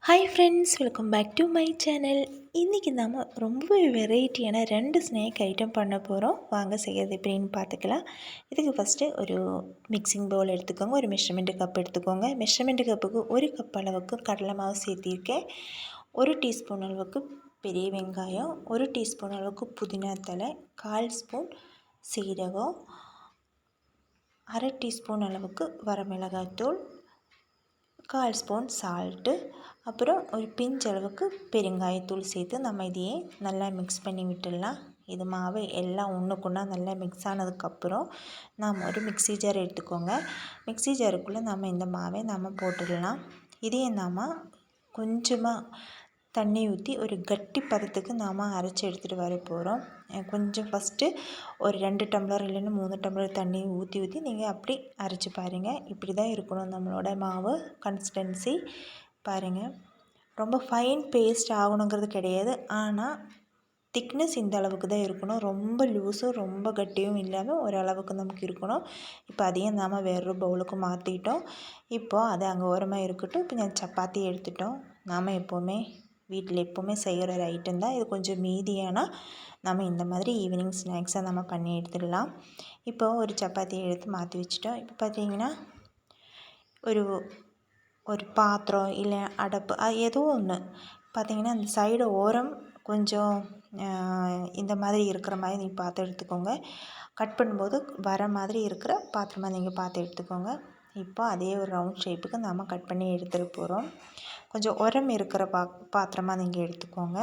Hi friends, welcome back to my channel. இன்றைக்கி நம்ம ரொம்பவே வெரைட்டியான 2 ஸ்நாக் ஐட்டம் பண்ண போகிறோம். வாங்க செய்கிறது எப்படின்னு பார்த்துக்கலாம். இதுக்கு ஃபஸ்ட்டு ஒரு மிக்சிங் பவுல் எடுத்துக்கோங்க. ஒரு மெஷர்மெண்ட் கப் எடுத்துக்கோங்க. மெஷர்மெண்ட் கப்புக்கு 1 கப் அளவுக்கு கடலை மாவு சேர்த்திருக்கேன். 1 டீஸ்பூன் அளவுக்கு பெரிய வெங்காயம், 1 டீஸ்பூன் அளவுக்கு புதினா தழை, 1/4 ஸ்பூன் சீரகம், 1/2 டீஸ்பூன் அளவுக்கு வரமிளகாய்த்தூள், 1/4 ஸ்பூன் சால்ட்டு, அப்புறம் ஒரு பிஞ்ச் அளவுக்கு பெருங்காயத்தூள் சேர்த்து நம்ம இதையே நல்லா மிக்ஸ் பண்ணி விட்டுடலாம். இது மாவு எல்லாம் ஒன்றுக்குன்னா நல்லா மிக்ஸ் ஆனதுக்கப்புறம் நாம் ஒரு மிக்ஸி ஜார் எடுத்துக்கோங்க. மிக்ஸி ஜாருக்குள்ளே நம்ம இந்த மாவை நம்ம போட்டுடலாம். இதையே நாம் கொஞ்சமாக தண்ணி ஊற்றி ஒரு கட்டி பதத்துக்கு நாம் அரைச்சி எடுத்துகிட்டு வர போகிறோம். கொஞ்சம் ஃபஸ்ட்டு ஒரு 2 டம்ளர் இல்லைன்னா 3 டம்ளர் தண்ணி ஊற்றி நீங்கள் அப்படி அரைச்சி பாருங்கள். இப்படி தான் இருக்கணும் நம்மளோட மாவு கன்சிஸ்டன்சி. பாருங்கள், ரொம்ப ஃபைன் பேஸ்ட் ஆகணுங்கிறது கிடையாது, ஆனால் திக்னஸ் இந்த அளவுக்கு தான் இருக்கணும். ரொம்ப லூஸும் ரொம்ப கட்டியும் இல்லாமல் ஓரளவுக்கு நமக்கு இருக்கணும். இப்போ அதையும் நாம் வேறொரு பவுலுக்கு மாற்றிட்டோம். இப்போது அது அங்கே ஓரமாக இருக்கட்டும். இப்போ நான் சப்பாத்தி எடுத்துட்டோம். நாம் வீட்டில் எப்போவுமே செய்கிற ஒரு ஐட்டம் தான் இது. கொஞ்சம் மீதியானால் நம்ம இந்த மாதிரி ஈவினிங் ஸ்நாக்ஸாக நம்ம பண்ணி எடுத்துடலாம். இப்போது ஒரு சப்பாத்தியை எடுத்து மாற்றி வச்சுட்டோம். இப்போ பார்த்திங்கன்னா ஒரு பாத்திரம் இல்லை அடப்பு ஏதோ ஒன்று பார்த்திங்கன்னா அந்த சைடு ஓரம் கொஞ்சம் இந்த மாதிரி இருக்கிற மாதிரி நீங்கள் பார்த்து எடுத்துக்கோங்க. கட் பண்ணும்போது வர மாதிரி இருக்கிற பாத்திரமாக நீங்கள் பார்த்து எடுத்துக்கோங்க. இப்போ அதே ஒரு ரவுண்ட் ஷேப்புக்கு நாம் கட் பண்ணி எடுத்துகிட்டு போகிறோம். கொஞ்சம் உரம் இருக்கிற பாத்திரமாக நீங்கள் எடுத்துக்கோங்க.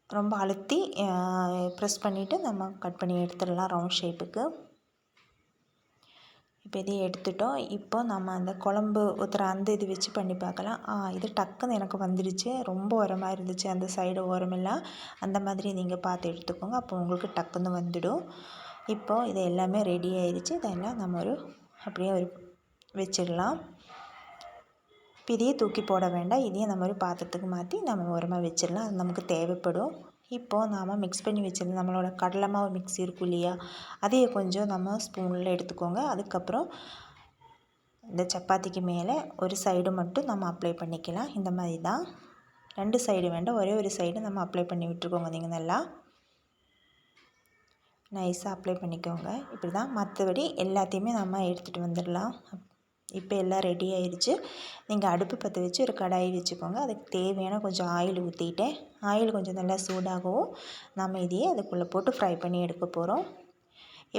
ரொம்ப அழுத்தி ப்ரெஸ் பண்ணிவிட்டு நம்ம கட் பண்ணி எடுத்துடலாம் ரவுண்ட் ஷேப்புக்கு. இப்போ இதையும் எடுத்துட்டோம். இப்போ நம்ம அந்த குழம்பு ஊற்றுற அந்த இது வச்சு பண்ணி பார்க்கலாம். இது டக்குன்னு எனக்கு வந்துடுச்சு. ரொம்ப உரமாக இருந்துச்சு அந்த சைடு ஓரமெல்லாம். அந்த மாதிரி நீங்கள் பார்த்து எடுத்துக்கோங்க. அப்போ உங்களுக்கு டக்குன்னு வந்துடும். இப்போது இது எல்லாமே ரெடி ஆயிடுச்சு. இதெல்லாம் நம்ம அப்படியே வச்சிடலாம். இப்போ இதையே தூக்கி போட வேண்டாம். இதையும் நம்ம ஒரு பாத்திரத்துக்கு மாற்றி நம்ம ஓரமாக வச்சிடலாம். அது நமக்கு தேவைப்படும். இப்போது நாம் மிக்ஸ் பண்ணி வச்சுருந்த நம்மளோட கடலை மாவு மிக்ஸ் இருக்கும் இல்லையா, அதையே கொஞ்சம் நம்ம ஸ்பூனில் எடுத்துக்கோங்க. அதுக்கப்புறம் இந்த சப்பாத்திக்கு மேலே ஒரு சைடு மட்டும் நம்ம அப்ளை பண்ணிக்கலாம். இந்த மாதிரி தான், 2 சைடு வேண்டாம், ஒரே ஒரு சைடு நம்ம அப்ளை பண்ணி விட்டுருக்கோங்க. நீங்கள் நல்லா நைஸாக அப்ளை பண்ணிக்கோங்க. இப்படி தான். மற்றபடி எல்லாத்தையுமே நம்ம எடுத்துகிட்டு வந்துடலாம். இப்போ எல்லாம் ரெடி ஆயிடுச்சு. நீங்கள் அடுப்பு பற்ற வச்சு ஒரு கடாய் வச்சுக்கோங்க. அதுக்கு தேவையான கொஞ்சம் ஆயில் ஊற்றிட்டேன். ஆயில் கொஞ்சம் நல்லா சூடாகவும் நம்ம இதையே அதுக்குள்ளே போட்டு ஃப்ரை பண்ணி எடுக்க போகிறோம்.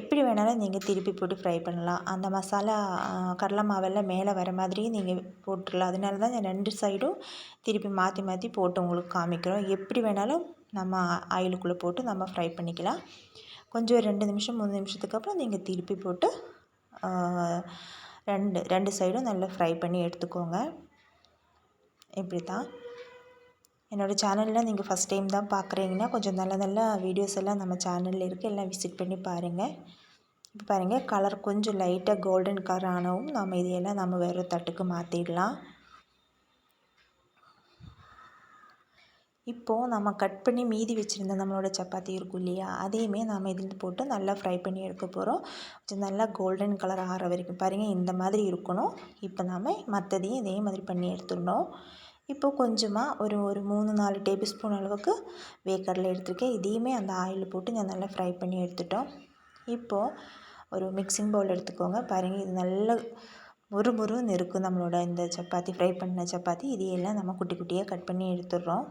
எப்படி வேணாலும் நீங்கள் திருப்பி போட்டு ஃப்ரை பண்ணலாம். அந்த மசாலா கடலை மாவெல்லாம் மேலே வர மாதிரியும் நீங்கள் போட்டுடலாம். அதனால தான் 2 சைடும் திருப்பி மாற்றி மாற்றி போட்டு உங்களுக்கு காமிக்கிறோம். எப்படி வேணாலும் நம்ம ஆயிலுக்குள்ளே போட்டு நம்ம ஃப்ரை பண்ணிக்கலாம். கொஞ்சம் 2 நிமிஷம் 3 நிமிஷத்துக்கு அப்புறம் நீங்கள் திருப்பி போட்டு ரெண்டு சைடும் நல்லா ஃப்ரை பண்ணி எடுத்துக்கோங்க. இப்படி தான். என்னோடய சேனலில் நீங்கள் ஃபஸ்ட் டைம் தான் பார்க்குறீங்கன்னா கொஞ்சம் நல்ல நல்ல வீடியோஸ் எல்லாம் நம்ம சேனலில் இருக்குது. எல்லாம் விசிட் பண்ணி பாருங்கள். இப்போ பாருங்கள், கலர் கொஞ்சம் லைட்டாக கோல்டன் கலர் ஆனவும் நம்ம இதையெல்லாம் நம்ம வேறு தட்டுக்கு மாற்றிடலாம். இப்போது நம்ம கட் பண்ணி மீதி வச்சுருந்த நம்மளோட சப்பாத்தி இருக்கும் இல்லையா, அதையுமே நாம் இதில் போட்டு நல்லா ஃப்ரை பண்ணி எடுக்க போகிறோம். கொஞ்சம் நல்லா கோல்டன் கலர் ஆகிற வரைக்கும் பாருங்கள், இந்த மாதிரி இருக்கணும். இப்போ நாம் மற்றதையும் இதே மாதிரி பண்ணி எடுத்துடணும். இப்போது கொஞ்சமாக ஒரு 3-4 டேபிள் ஸ்பூன் அளவுக்கு வேர்க்கடலை எடுத்துருக்கேன். இதையுமே அந்த ஆயில் போட்டு நான் நல்லா ஃப்ரை பண்ணி எடுத்துட்டோம். இப்போது ஒரு மிக்சிங் பவுல் எடுத்துக்கோங்க. பாருங்கள், இது நல்ல முறுமுறுன்னு இருக்குது நம்மளோட இந்த சப்பாத்தி, ஃப்ரை பண்ண சப்பாத்தி. இதையெல்லாம் நம்ம குட்டி குட்டியாக கட் பண்ணி எடுத்துடுறோம்.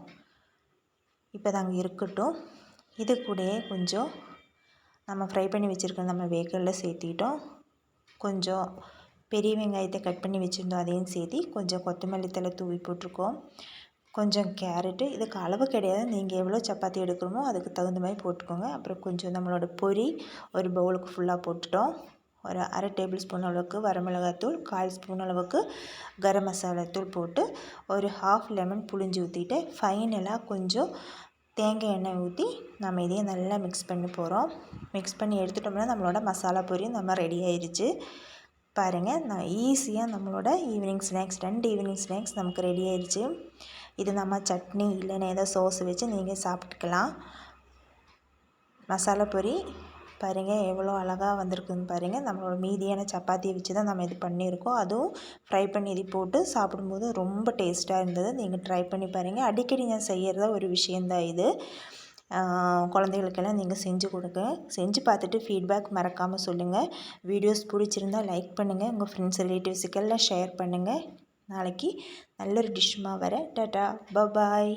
இப்போ அது அங்கே இருக்கட்டும். இது கூடயே கொஞ்சம் நம்ம ஃப்ரை பண்ணி வச்சுருக்க நம்ம வேர்க்கடலை சேர்த்திட்டோம். கொஞ்சம் பெரிய வெங்காயத்தை கட் பண்ணி வச்சுருந்தோம், அதையும் சேர்த்தி கொஞ்சம் கொத்தமல்லி தழை தூவி போட்டிருக்கோம். கொஞ்சம் கேரட்டு, இதுக்கு அளவு கிடையாது, நீங்கள் எவ்வளோ சப்பாத்தி எடுக்கிறோமோ அதுக்கு தகுந்த மாதிரி போட்டுக்கோங்க. அப்புறம் கொஞ்சம் நம்மளோட பொரி ஒரு பவுலுக்கு ஃபுல்லாக போட்டுட்டோம். ஒரு 1/2 டேபிள் ஸ்பூன் அளவுக்கு வரமிளகாத்தூள், 1/4 ஸ்பூன் அளவுக்கு கரம் மசாலா தூள் போட்டு ஒரு 1/2 லெமன் புழிஞ்சு ஊற்றிட்டு ஃபைனலாக கொஞ்சம் தேங்காய் எண்ணெய் ஊற்றி நம்ம இதையே நல்லா மிக்ஸ் பண்ணி போகிறோம். மிக்ஸ் பண்ணி எடுத்துட்டோம்னா நம்மளோட மசாலா பொரி நம்ம ரெடி ஆயிடுச்சு. பாருங்கள், நான் ஈஸியாக நம்மளோட ஈவினிங் ஸ்நாக்ஸ் 2 ஈவினிங் ஸ்நாக்ஸ் நமக்கு ரெடி ஆயிடுச்சு. இது நம்ம சட்னி இல்லைன்னா ஏதோ சோஸ் வச்சு நீங்கள் சாப்பிட்டுக்கலாம். மசாலா பொரி பாருங்கள் எவ்வளோ அழகாக வந்திருக்குன்னு பாருங்கள். நம்மளோட மீதியான சப்பாத்தியை வச்சு தான் நம்ம இது பண்ணியிருக்கோம். அதுவும் ஃப்ரை பண்ணி இது போட்டு சாப்பிடும்போது ரொம்ப டேஸ்ட்டாக இருந்தது. நீங்கள் ட்ரை பண்ணி பாருங்கள். அடிக்கடி நான் செய்கிறத ஒரு விஷயந்தான் இது. குழந்தைகளுக்கெல்லாம் நீங்கள் செஞ்சு கொடுங்க. செஞ்சு பார்த்துட்டு ஃபீட்பேக் மறக்காமல் சொல்லுங்கள். வீடியோஸ் பிடிச்சிருந்தால் லைக் பண்ணுங்கள். உங்கள் ஃப்ரெண்ட்ஸ் ரிலேட்டிவ்ஸுக்கெல்லாம் ஷேர் பண்ணுங்கள். நாளைக்கு நல்ல ஒரு டிஷ்ஷுமா வரேன். டாட்டா, பாய்.